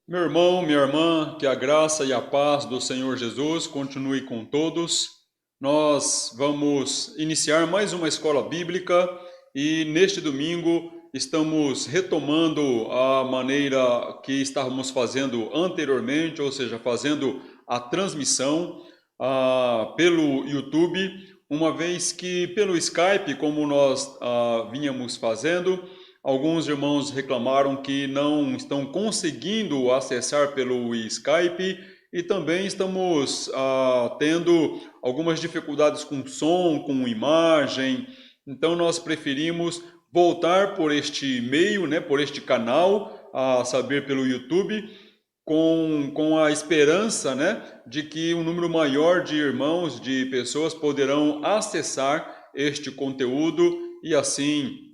Meu irmão, minha irmã, que a graça e a paz do Senhor Jesus continue com todos. Nós vamos iniciar mais uma escola bíblica e neste domingo estamos retomando a maneira que estávamos fazendo anteriormente, ou seja, fazendo a transmissão pelo YouTube, uma vez que pelo Skype, como nós vínhamos fazendo, alguns irmãos reclamaram que não estão conseguindo acessar pelo Skype e também estamos tendo algumas dificuldades com som, com imagem. Então nós preferimos voltar por este meio, né, por este canal, a saber pelo YouTube, com a esperança, né, de que um número maior de irmãos, de pessoas poderão acessar este conteúdo e assim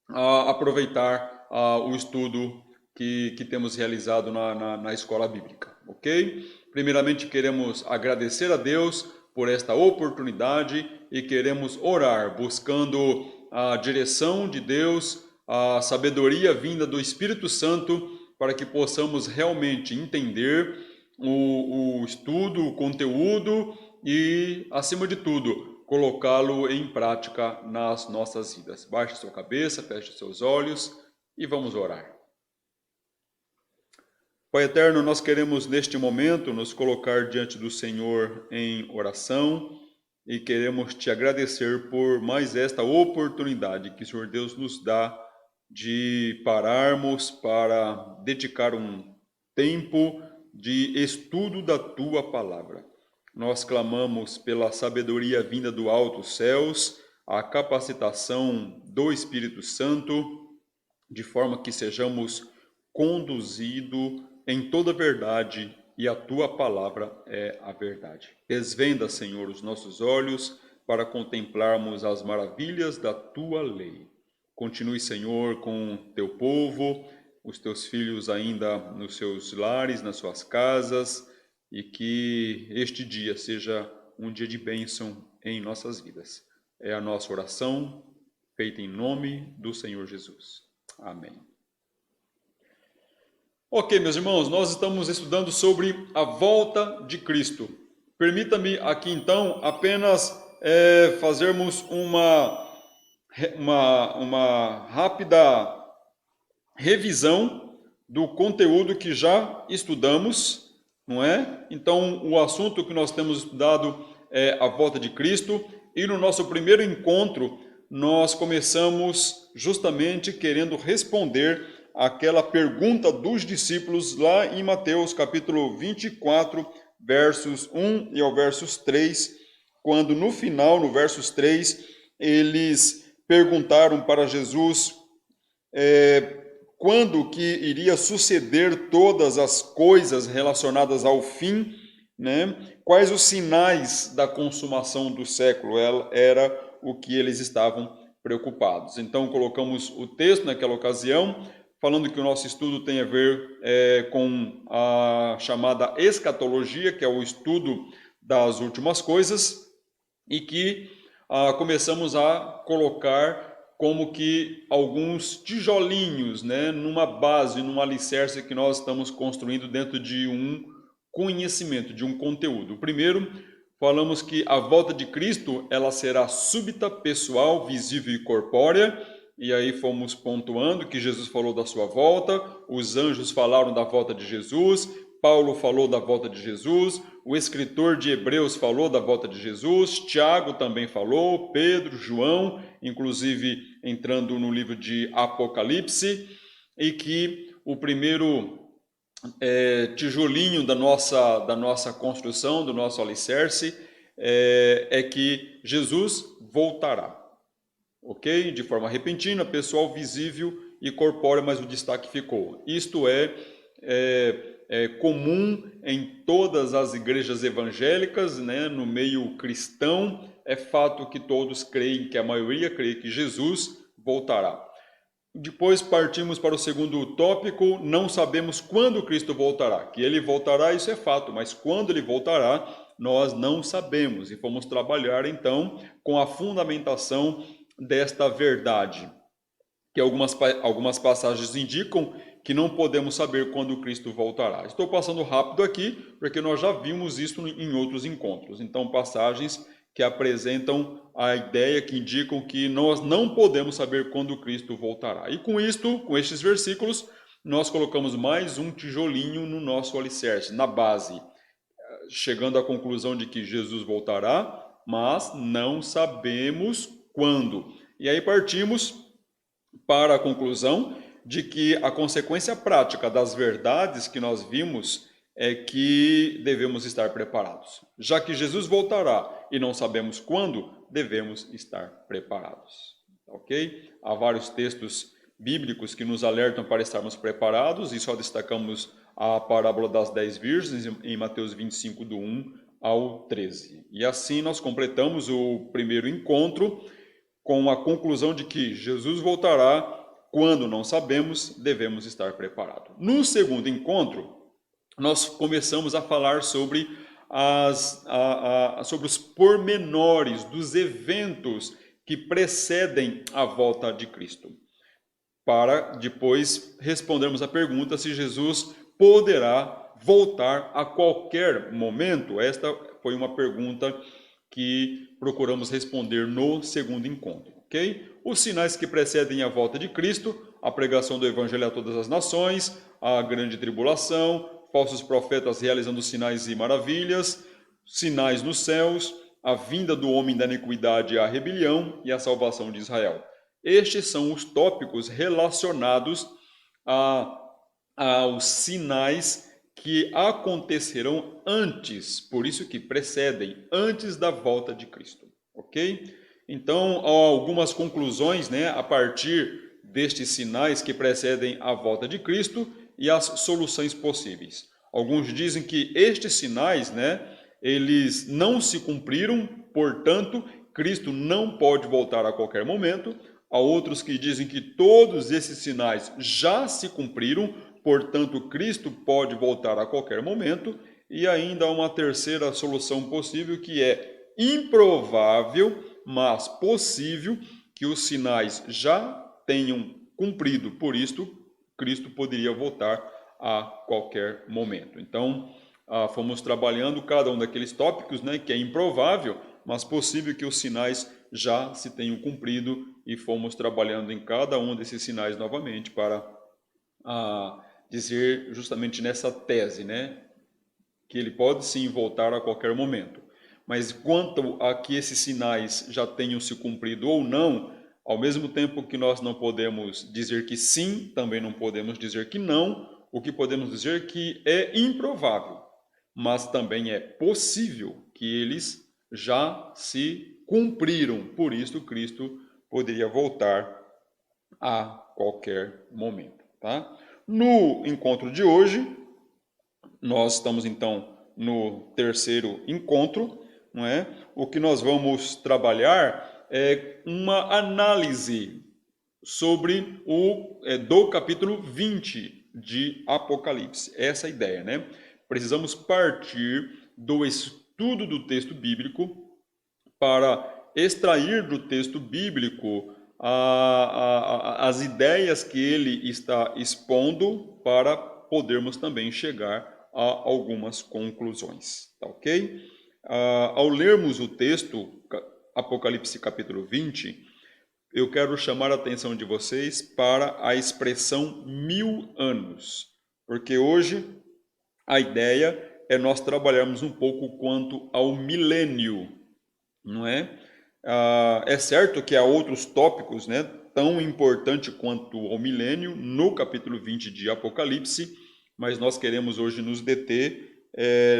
aproveitar o estudo que temos realizado na escola bíblica, ok? Primeiramente, queremos agradecer a Deus por esta oportunidade e queremos orar, buscando a direção de Deus, a sabedoria vinda do Espírito Santo, para que possamos realmente entender o estudo, o conteúdo e, acima de tudo, colocá-lo em prática nas nossas vidas. Baixe sua cabeça, feche seus olhos e vamos orar. Pai eterno, nós queremos neste momento nos colocar diante do Senhor em oração e queremos te agradecer por mais esta oportunidade que o Senhor Deus nos dá de pararmos para dedicar um tempo de estudo da tua palavra. Nós clamamos pela sabedoria vinda do alto céus, a capacitação do Espírito Santo, de forma que sejamos conduzidos em toda verdade e a tua palavra é a verdade. Desvenda, Senhor, os nossos olhos para contemplarmos as maravilhas da tua lei. Continue, Senhor, com teu povo, os teus filhos ainda nos seus lares, nas suas casas, e que este dia seja um dia de bênção em nossas vidas. É a nossa oração, feita em nome do Senhor Jesus. Amém. Ok, meus irmãos, nós estamos estudando sobre a volta de Cristo. Permita-me aqui então apenas fazermos uma rápida revisão do conteúdo que já estudamos, não é? Então, o assunto que nós temos estudado é a volta de Cristo, e no nosso primeiro encontro, nós começamos justamente querendo responder aquela pergunta dos discípulos lá em Mateus capítulo 24, versos 1 e ao versos 3, quando no final, no versos 3, eles perguntaram para Jesus quando que iria suceder todas as coisas relacionadas ao fim, né? Quais os sinais da consumação do século, era o que eles estavam preocupados. Então colocamos o texto naquela ocasião, falando que o nosso estudo tem a ver com a chamada escatologia, que é o estudo das últimas coisas, e que começamos a colocar como que alguns tijolinhos, né, numa base, num alicerce que nós estamos construindo dentro de um conhecimento, de um conteúdo. O primeiro, falamos que a volta de Cristo, ela será súbita, pessoal, visível e corpórea, e aí fomos pontuando que Jesus falou da sua volta, os anjos falaram da volta de Jesus, Paulo falou da volta de Jesus, o escritor de Hebreus falou da volta de Jesus, Tiago também falou, Pedro, João, inclusive entrando no livro de Apocalipse, e que o primeiro tijolinho da nossa construção, do nosso alicerce, é que Jesus voltará, ok? De forma repentina, pessoal, visível e corpórea, mas o destaque ficou. Isto é comum em todas as igrejas evangélicas, né? No meio cristão, é fato que todos creem, que a maioria crê que Jesus voltará. Depois partimos para o segundo tópico, não sabemos quando Cristo voltará. Que ele voltará, isso é fato, mas quando ele voltará, nós não sabemos. E fomos trabalhar então com a fundamentação desta verdade, que algumas passagens indicam que não podemos saber quando Cristo voltará. Estou passando rápido aqui, porque nós já vimos isso em outros encontros. Então, passagens que apresentam a ideia, que indicam que nós não podemos saber quando Cristo voltará. E com isto, com estes versículos, nós colocamos mais um tijolinho no nosso alicerce, na base, chegando à conclusão de que Jesus voltará, mas não sabemos quando. E aí partimos para a conclusão de que a consequência prática das verdades que nós vimos é que devemos estar preparados. Já que Jesus voltará e não sabemos quando, devemos estar preparados. Ok? Há vários textos bíblicos que nos alertam para estarmos preparados e só destacamos a parábola das 10 virgens em Mateus 25, do 1 ao 13. E assim nós completamos o primeiro encontro com a conclusão de que Jesus voltará. Quando não sabemos, devemos estar preparados. No segundo encontro, nós começamos a falar sobre, sobre os pormenores dos eventos que precedem a volta de Cristo, para depois respondermos a pergunta se Jesus poderá voltar a qualquer momento. Esta foi uma pergunta que procuramos responder no segundo encontro, ok? Os sinais que precedem a volta de Cristo: a pregação do Evangelho a todas as nações, a grande tribulação, falsos profetas realizando sinais e maravilhas, sinais nos céus, a vinda do homem da iniquidade, a rebelião e a salvação de Israel. Estes são os tópicos relacionados aos sinais que acontecerão antes, por isso que precedem, antes da volta de Cristo, ok? Então, há algumas conclusões, né, a partir destes sinais que precedem a volta de Cristo e as soluções possíveis. Alguns dizem que estes sinais, né, eles não se cumpriram, portanto, Cristo não pode voltar a qualquer momento. Há outros que dizem que todos esses sinais já se cumpriram, portanto, Cristo pode voltar a qualquer momento. E ainda há uma terceira solução possível, que é improvável, mas possível, que os sinais já tenham cumprido. Por isto, Cristo poderia voltar a qualquer momento. Então, fomos trabalhando cada um daqueles tópicos, né, que é improvável, mas possível que os sinais já se tenham cumprido, e fomos trabalhando em cada um desses sinais novamente para dizer justamente nessa tese, né, que ele pode sim voltar a qualquer momento. Mas quanto a que esses sinais já tenham se cumprido ou não, ao mesmo tempo que nós não podemos dizer que sim, também não podemos dizer que não. O que podemos dizer é que é improvável, mas também é possível que eles já se cumpriram. Por isso, Cristo poderia voltar a qualquer momento, tá? No encontro de hoje, nós estamos então no terceiro encontro, não é? O que nós vamos trabalhar é uma análise sobre do capítulo 20 de Apocalipse. Essa é a ideia, né? Precisamos partir do estudo do texto bíblico para extrair do texto bíblico as ideias que ele está expondo, para podermos também chegar a algumas conclusões, tá ok? Ao lermos o texto, Apocalipse capítulo 20, eu quero chamar a atenção de vocês para a expressão 1000 anos, porque hoje a ideia é nós trabalharmos um pouco quanto ao milênio, não é? É certo que há outros tópicos, né, tão importantes quanto ao milênio no capítulo 20 de Apocalipse, mas nós queremos hoje nos deter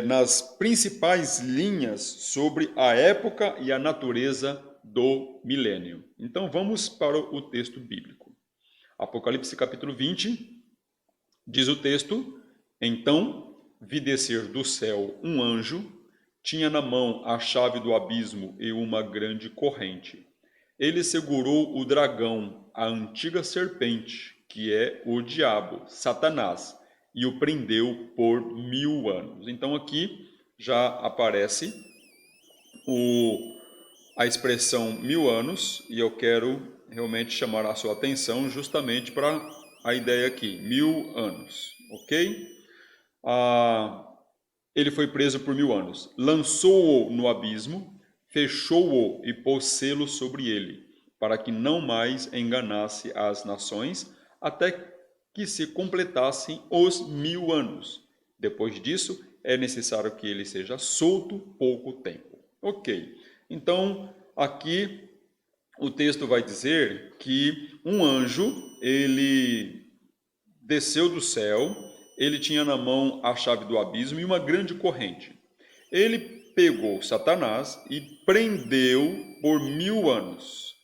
nas principais linhas sobre a época e a natureza do milênio. Então vamos para o texto bíblico. Apocalipse capítulo 20, diz o texto: Então vi descer do céu um anjo, tinha na mão a chave do abismo e uma grande corrente. Ele segurou o dragão, a antiga serpente, que é o diabo, Satanás, e o prendeu por 1000 anos. Então aqui já aparece a expressão 1000 anos, e eu quero realmente chamar a sua atenção justamente para a ideia aqui, 1000 anos, ok? Ele foi preso por 1000 anos. Lançou-o no abismo, fechou-o e pôs selo sobre ele, para que não mais enganasse as nações, até que se completassem os 1000 anos. Depois disso, é necessário que ele seja solto pouco tempo. Ok. Então, aqui o texto vai dizer que um anjo, ele desceu do céu, ele tinha na mão a chave do abismo e uma grande corrente. Ele pegou Satanás e prendeu por 1000 anos.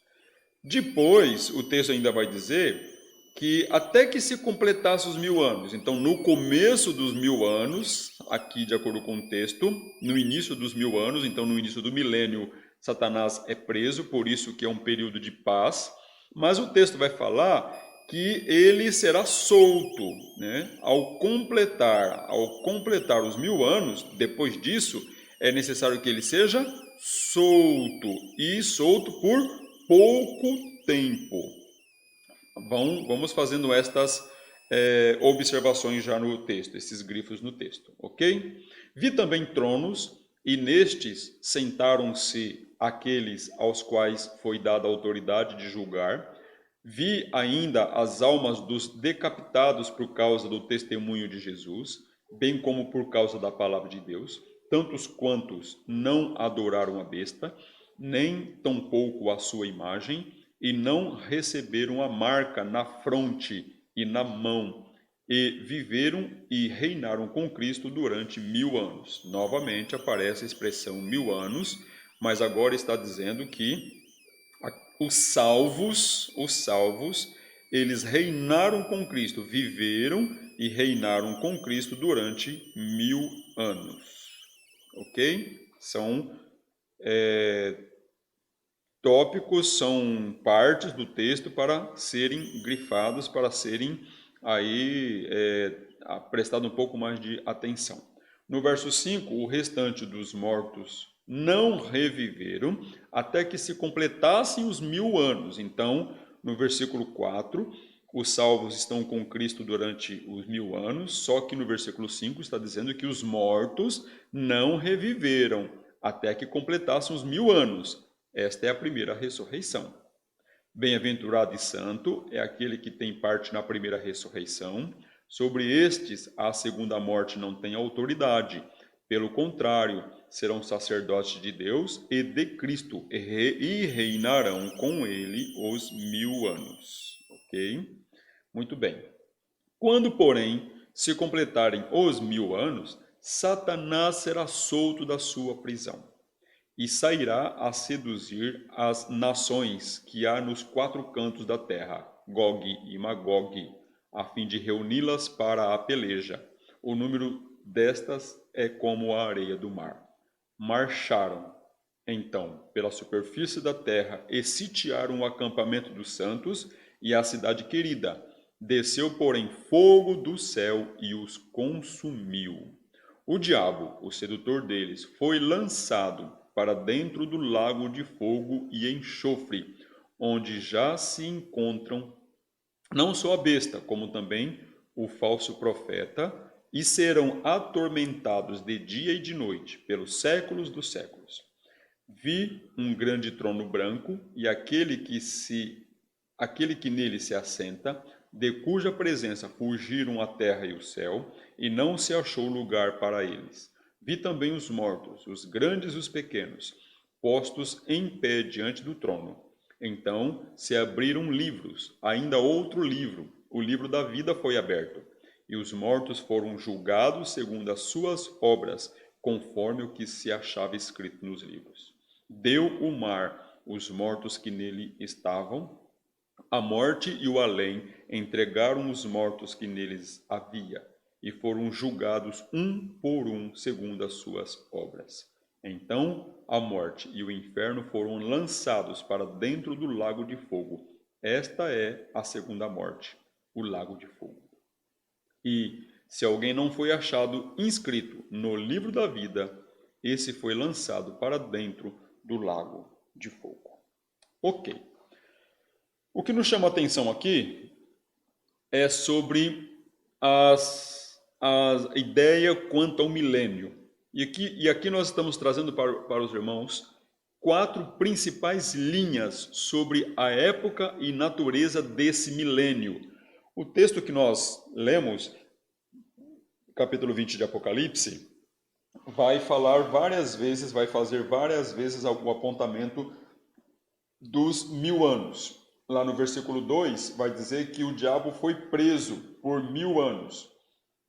Depois, o texto ainda vai dizer que até que se completasse os 1000 anos. Então, no começo dos 1000 anos, aqui de acordo com o texto, no início dos 1000 anos, então no início do milênio, Satanás é preso, por isso que é um período de paz. Mas o texto vai falar que ele será solto, né? Ao completar os 1000 anos, depois disso, é necessário que ele seja solto, e solto por pouco tempo. Vamos fazendo estas observações já no texto, esses grifos no texto, ok? Vi também tronos, e nestes sentaram-se aqueles aos quais foi dada a autoridade de julgar. Vi ainda as almas dos decapitados por causa do testemunho de Jesus, bem como por causa da palavra de Deus, tantos quantos não adoraram a besta, nem tampouco a sua imagem, e não receberam a marca na fronte e na mão, e viveram e reinaram com Cristo durante 1000 anos. Novamente aparece a expressão 1000 anos, mas agora está dizendo que os salvos, eles reinaram com Cristo, viveram e reinaram com Cristo durante 1000 anos. Ok? São tópicos, são partes do texto para serem grifados, para serem aí prestado um pouco mais de atenção. No verso 5, o restante dos mortos não reviveram até que se completassem os 1000 anos. Então, no versículo 4, os salvos estão com Cristo durante os 1000 anos, só que no versículo 5 está dizendo que os mortos não reviveram até que completassem os 1000 anos. Esta é a primeira ressurreição. Bem-aventurado e santo é aquele que tem parte na primeira ressurreição. Sobre estes, a segunda morte não tem autoridade. Pelo contrário, serão sacerdotes de Deus e de Cristo e reinarão com ele os 1000 anos. Ok? Muito bem. Quando, porém, se completarem os 1000 anos, Satanás será solto da sua prisão e sairá a seduzir as nações que há nos 4 cantos da terra, Gog e Magog, a fim de reuni-las para a peleja. O número destas é como a areia do mar. Marcharam, então, pela superfície da terra e sitiaram o acampamento dos santos e a cidade querida. Desceu, porém, fogo do céu e os consumiu. O diabo, o sedutor deles, foi lançado para dentro do lago de fogo e enxofre, onde já se encontram não só a besta, como também o falso profeta, e serão atormentados de dia e de noite, pelos séculos dos séculos. Vi um grande trono branco, e aquele que nele se assenta, de cuja presença fugiram a terra e o céu, e não se achou lugar para eles. Vi também os mortos, os grandes e os pequenos, postos em pé diante do trono. Então se abriram livros, ainda outro livro, o livro da vida foi aberto, e os mortos foram julgados segundo as suas obras, conforme o que se achava escrito nos livros. Deu o mar os mortos que nele estavam, a morte e o além entregaram os mortos que neles havia, e foram julgados um por um segundo as suas obras. Então a morte e o inferno foram lançados para dentro do lago de fogo. Esta é a segunda morte, o lago de fogo. E se alguém não foi achado inscrito no livro da vida, esse foi lançado para dentro do lago de fogo. Ok. O que nos chama a atenção aqui é sobre a ideia quanto ao milênio. E aqui nós estamos trazendo para os irmãos 4 principais linhas sobre a época e natureza desse milênio. O texto que nós lemos, capítulo 20 de Apocalipse, vai falar várias vezes, vai fazer várias vezes o apontamento dos 1000 anos. Lá no versículo 2 vai dizer que o diabo foi preso por 1000 anos.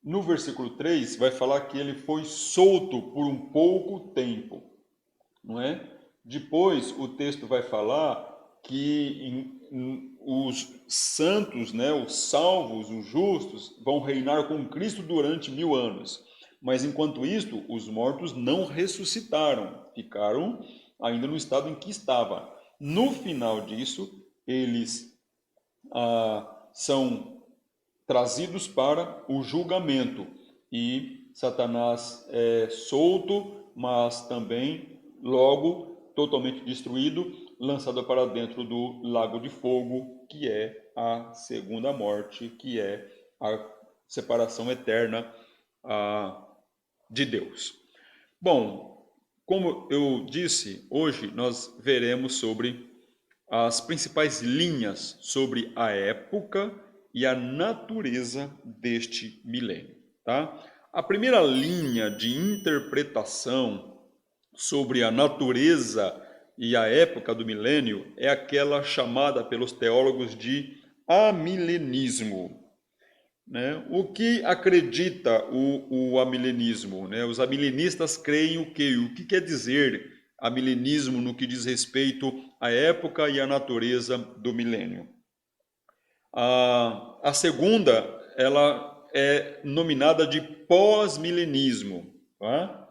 No versículo 3 vai falar que ele foi solto por um pouco tempo, não é? Depois o texto vai falar que os santos, né, os salvos, os justos, vão reinar com Cristo durante 1000 anos. Mas enquanto isto, os mortos não ressuscitaram, ficaram ainda no estado em que estavam. No final disso, eles são trazidos para o julgamento e Satanás é solto, mas também logo totalmente destruído, lançado para dentro do lago de fogo, que é a segunda morte, que é a separação eterna de Deus. Bom, como eu disse, hoje nós veremos sobre as principais linhas sobre a época e a natureza deste milênio, tá? A primeira linha de interpretação sobre a natureza e a época do milênio é aquela chamada pelos teólogos de amilenismo. Né? O que acredita o amilenismo? Né? Os amilenistas creem o quê? O que quer dizer amilenismo no que diz respeito à época e à natureza do milênio? A segunda, ela é nominada de pós-milenismo. Tá?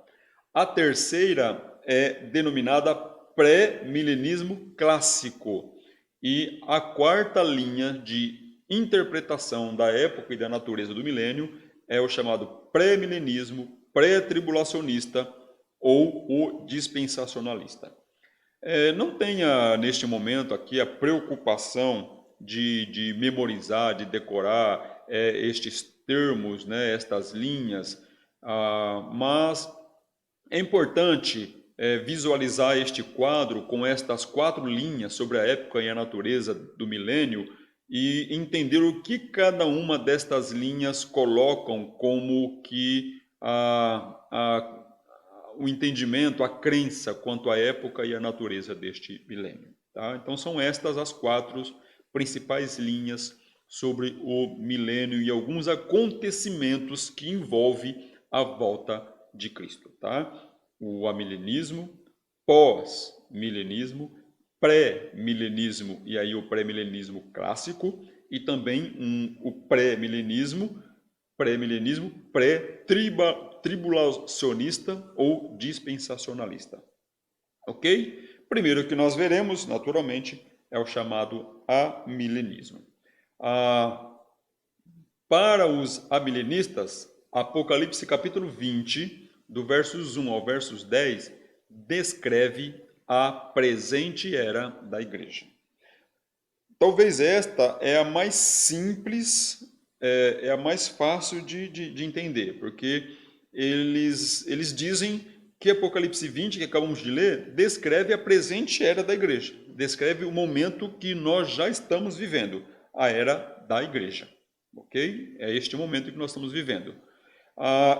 A terceira é denominada pré-milenismo clássico. E a quarta linha de interpretação da época e da natureza do milênio é o chamado pré-milenismo, pré-tribulacionista ou o dispensacionalista. Não tenha neste momento aqui a preocupação de memorizar, de decorar estes termos, né, estas linhas, mas é importante visualizar este quadro com estas 4 linhas sobre a época e a natureza do milênio e entender o que cada uma destas linhas colocam como que o entendimento, a crença quanto à época e à natureza deste milênio. Tá? Então são estas as 4 principais linhas sobre o milênio e alguns acontecimentos que envolvem a volta de Cristo. Tá? O amilenismo, pós-milenismo, pré-milenismo e aí o pré-milenismo clássico e também o pré-milenismo, pré-tribulacionista ou dispensacionalista. Ok? Primeiro que nós veremos, naturalmente, é o chamado amilenismo. Para os amilenistas, Apocalipse capítulo 20, do versos 1 ao versos 10, descreve a presente era da igreja. Talvez esta é a mais simples, é a mais fácil de entender, porque eles dizem que Apocalipse 20, que acabamos de ler, descreve a presente era da igreja, descreve o momento que nós já estamos vivendo, a era da igreja, ok? É este momento que nós estamos vivendo.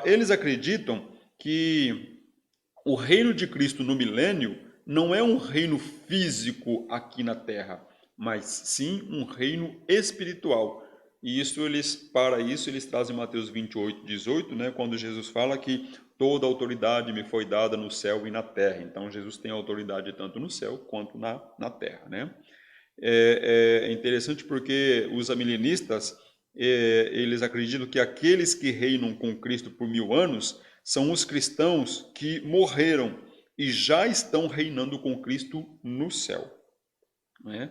Eles acreditam que o reino de Cristo no milênio não é um reino físico aqui na terra, mas sim um reino espiritual. E para isso eles trazem Mateus 28, 18, né, quando Jesus fala que toda autoridade me foi dada no céu e na terra. Então Jesus tem autoridade tanto no céu quanto na terra. Né? É interessante porque os amilenistas, eles acreditam que aqueles que reinam com Cristo por 1000 anos são os cristãos que morreram e já estão reinando com Cristo no céu. Né?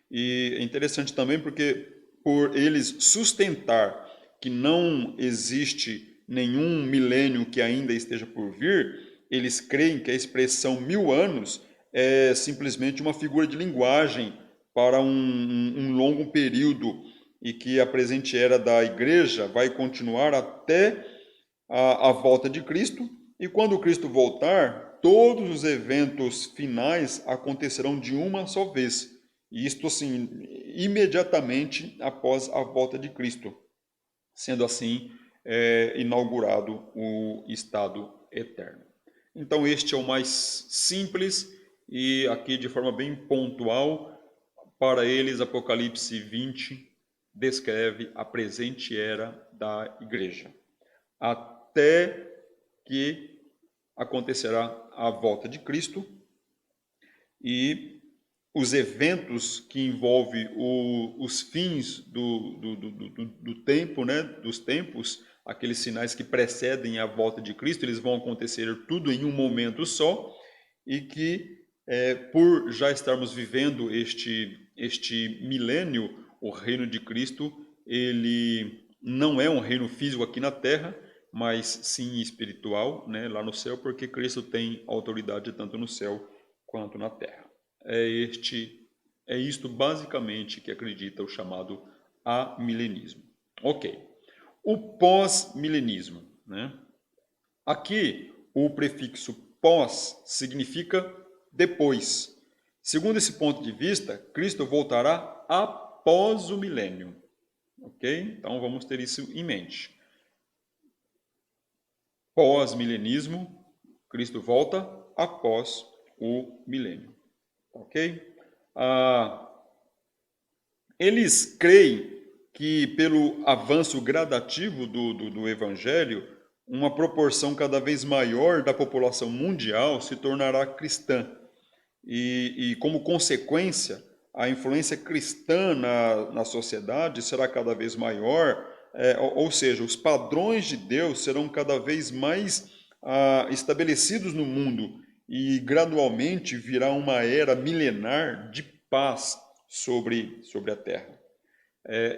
E é interessante também porque, por eles sustentar que não existe nenhum milênio que ainda esteja por vir, eles creem que a expressão 1000 anos é simplesmente uma figura de linguagem para um longo período e que a presente era da igreja vai continuar até a volta de Cristo, e quando Cristo voltar, todos os eventos finais acontecerão de uma só vez. E isto, assim, imediatamente após a volta de Cristo. Sendo assim, inaugurado o estado eterno. Então, este é o mais simples e aqui de forma bem pontual, para eles, Apocalipse 20 descreve a presente era da igreja, até que acontecerá a volta de Cristo e os eventos que envolvem os fins do tempo, né, dos tempos, aqueles sinais que precedem a volta de Cristo, eles vão acontecer tudo em um momento só, e que por já estarmos vivendo este milênio, o reino de Cristo, ele não é um reino físico aqui na terra, mas sim espiritual, né, lá no céu, porque Cristo tem autoridade tanto no céu quanto na terra. É isto basicamente que acredita o chamado amilenismo. Ok. O pós-milenismo, né? Aqui o prefixo pós significa depois. Segundo esse ponto de vista, Cristo voltará após o milênio. Ok? Então vamos ter isso em mente. Pós-milenismo, Cristo volta após o milênio. Ok? Eles creem que, pelo avanço gradativo do Evangelho, uma proporção cada vez maior da população mundial se tornará cristã. E como consequência, a influência cristã na sociedade será cada vez maior, ou seja, os padrões de Deus serão cada vez mais estabelecidos no mundo, e gradualmente virá uma era milenar de paz sobre a Terra.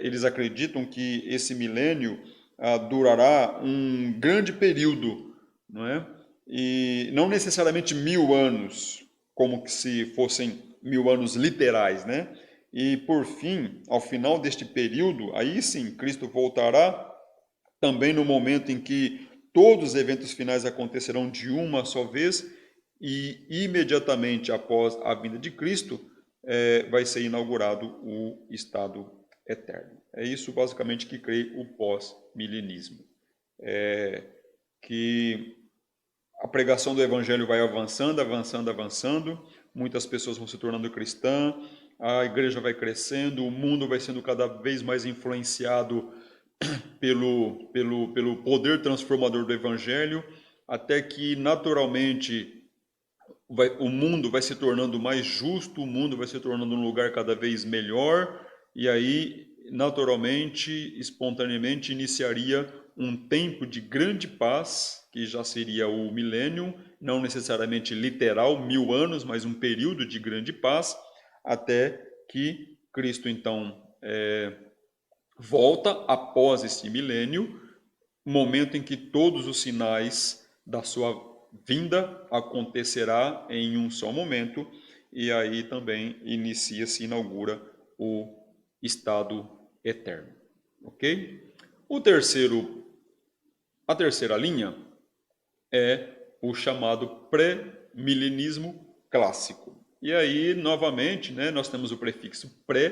Eles acreditam que esse milênio durará um grande período, não é? E não necessariamente 1000 anos, como que se fossem 1000 anos literais, né? E por fim, ao final deste período, aí sim, Cristo voltará também no momento em que todos os eventos finais acontecerão de uma só vez, e imediatamente após a vinda de Cristo vai ser inaugurado o estado eterno. É isso basicamente que crê o pós-milenismo. Que a pregação do evangelho vai avançando, avançando, avançando, muitas pessoas vão se tornando cristãs, a igreja vai crescendo, o mundo vai sendo cada vez mais influenciado pelo poder transformador do evangelho, até que naturalmente o mundo vai se tornando mais justo, o mundo vai se tornando um lugar cada vez melhor, e aí, naturalmente, espontaneamente, iniciaria um tempo de grande paz, que já seria o milênio, não necessariamente literal, 1000 anos, mas um período de grande paz, até que Cristo, então, volta após esse milênio, momento em que todos os sinais da sua vinda acontecerá em um só momento, e aí também inicia-se, inaugura o estado eterno. Ok? A terceira linha é o chamado pré-milenismo clássico. E aí, novamente, né, nós temos o prefixo pré,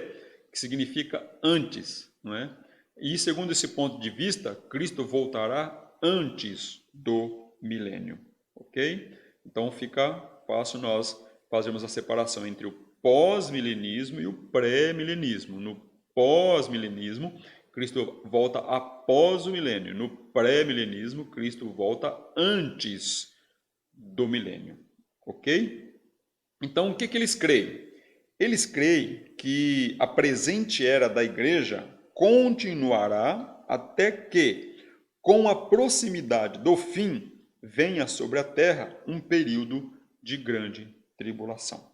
que significa antes, não é? E segundo esse ponto de vista, Cristo voltará antes do milênio, ok? Então fica fácil nós fazermos a separação entre o pós-milenismo e o pré-milenismo. No pós-milenismo, Cristo volta após o milênio. No pré-milenismo, Cristo volta antes do milênio, ok? Então, o que eles creem? Eles creem que a presente era da igreja continuará até que, com a proximidade do fim, venha sobre a terra um período de grande tribulação.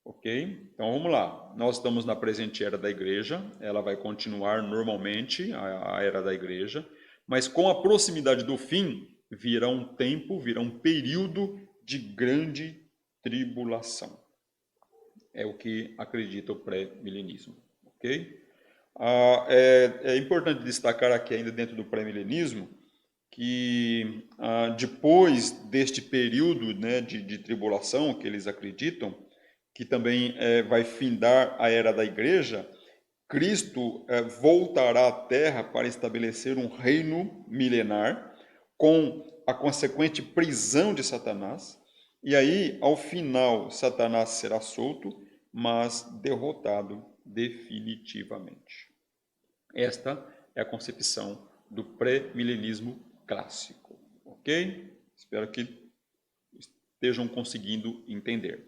Ok? Então vamos lá. Nós estamos na presente era da igreja, ela vai continuar normalmente, a era da igreja, mas com a proximidade do fim, virá um tempo, virá um período de grande tribulação. É o que acredita o pré-milenismo. Ok? É importante destacar aqui ainda dentro do pré-milenismo que depois deste período, né, de tribulação que eles acreditam, que também vai findar a era da igreja, Cristo voltará à Terra para estabelecer um reino milenar com a consequente prisão de Satanás. E aí, ao final, Satanás será solto, mas derrotado definitivamente. Esta é a concepção do pré-milenismo clássico, ok? Espero que estejam conseguindo entender.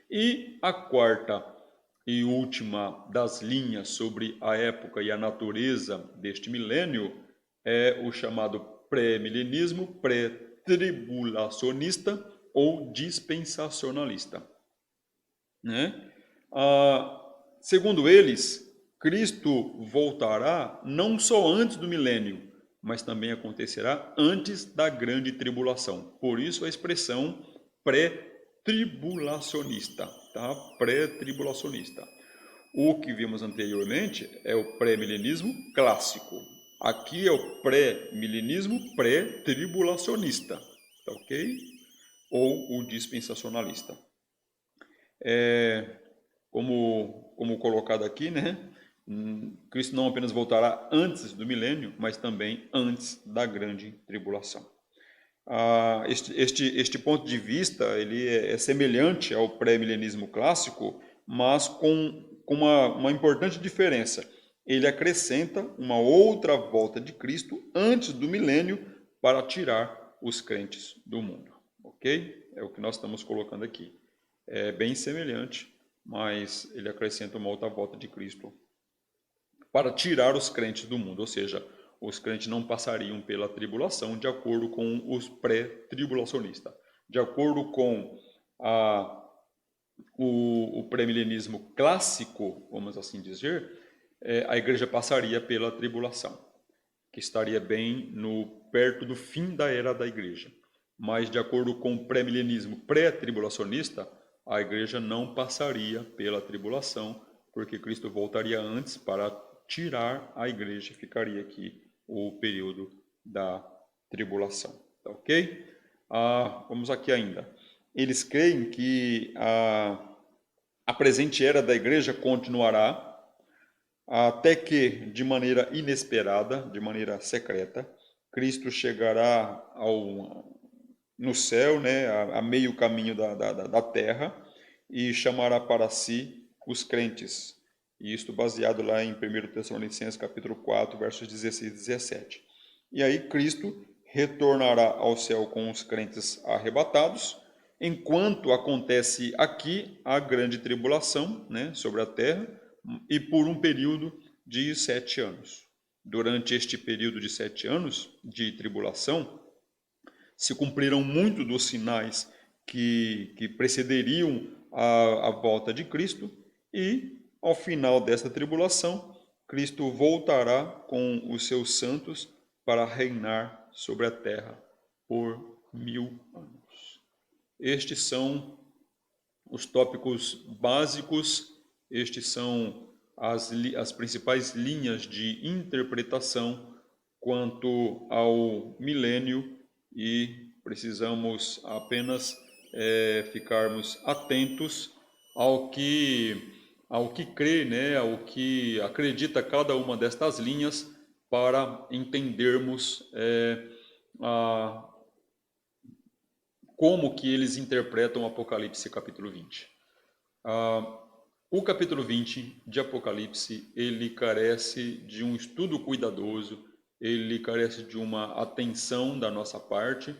E a quarta e última das linhas sobre a época e a natureza deste milênio é o chamado pré-milenismo pré-tribulacionista ou dispensacionalista, né? Segundo eles, Cristo voltará não só antes do milênio, mas também acontecerá antes da grande tribulação. Por isso a expressão pré-tribulacionista, tá? Pré-tribulacionista. O que vimos anteriormente é o pré-milenismo clássico. Aqui é o pré-milenismo pré-tribulacionista, tá ok? Ou o dispensacionalista. Como colocado aqui, né? Cristo não apenas voltará antes do milênio, mas também antes da grande tribulação. Este ponto de vista ele é semelhante ao pré-milenismo clássico, mas com uma importante diferença. Ele acrescenta uma outra volta de Cristo antes do milênio para tirar os crentes do mundo. Ok? É o que nós estamos colocando aqui. É bem semelhante, mas ele acrescenta uma outra volta de Cristo para tirar os crentes do mundo, ou seja, os crentes não passariam pela tribulação de acordo com os pré-tribulacionistas. De acordo com o pré-milenismo clássico, vamos assim dizer, a igreja passaria pela tribulação, que estaria bem perto do fim da era da igreja. Mas de acordo com o pré-milenismo pré-tribulacionista, a igreja não passaria pela tribulação, porque Cristo voltaria antes para tirar a igreja, ficaria aqui o período da tribulação. Tá ok? Vamos aqui ainda. Eles creem que a presente era da igreja continuará até que, de maneira inesperada, de maneira secreta, Cristo chegará no céu, né, a meio caminho da terra, e chamará para si os crentes. E isto baseado lá em 1 Tessalonicenses capítulo 4, versos 16 e 17. E aí Cristo retornará ao céu com os crentes arrebatados, enquanto acontece aqui a grande tribulação, né, sobre a terra, e por um período de 7 anos. Durante este período de 7 anos de tribulação, se cumpriram muito dos sinais que precederiam a volta de Cristo, e ao final desta tribulação, Cristo voltará com os seus santos para reinar sobre a terra por 1000 anos. Estes são os tópicos básicos, estes são as principais linhas de interpretação quanto ao milênio, e precisamos apenas ficarmos atentos ao que crê, né, ao que acredita cada uma destas linhas, para entendermos como que eles interpretam o Apocalipse capítulo 20. O capítulo 20 de Apocalipse, ele carece de um estudo cuidadoso, ele carece de uma atenção da nossa parte,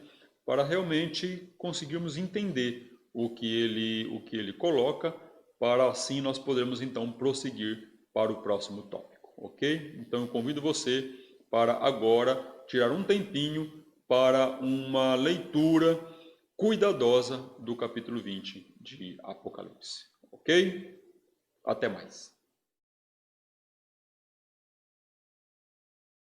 para realmente conseguirmos entender o que ele coloca, para assim nós podermos então prosseguir para o próximo tópico, ok? Então eu convido você para agora tirar um tempinho para uma leitura cuidadosa do capítulo 20 de Apocalipse, ok? Até mais.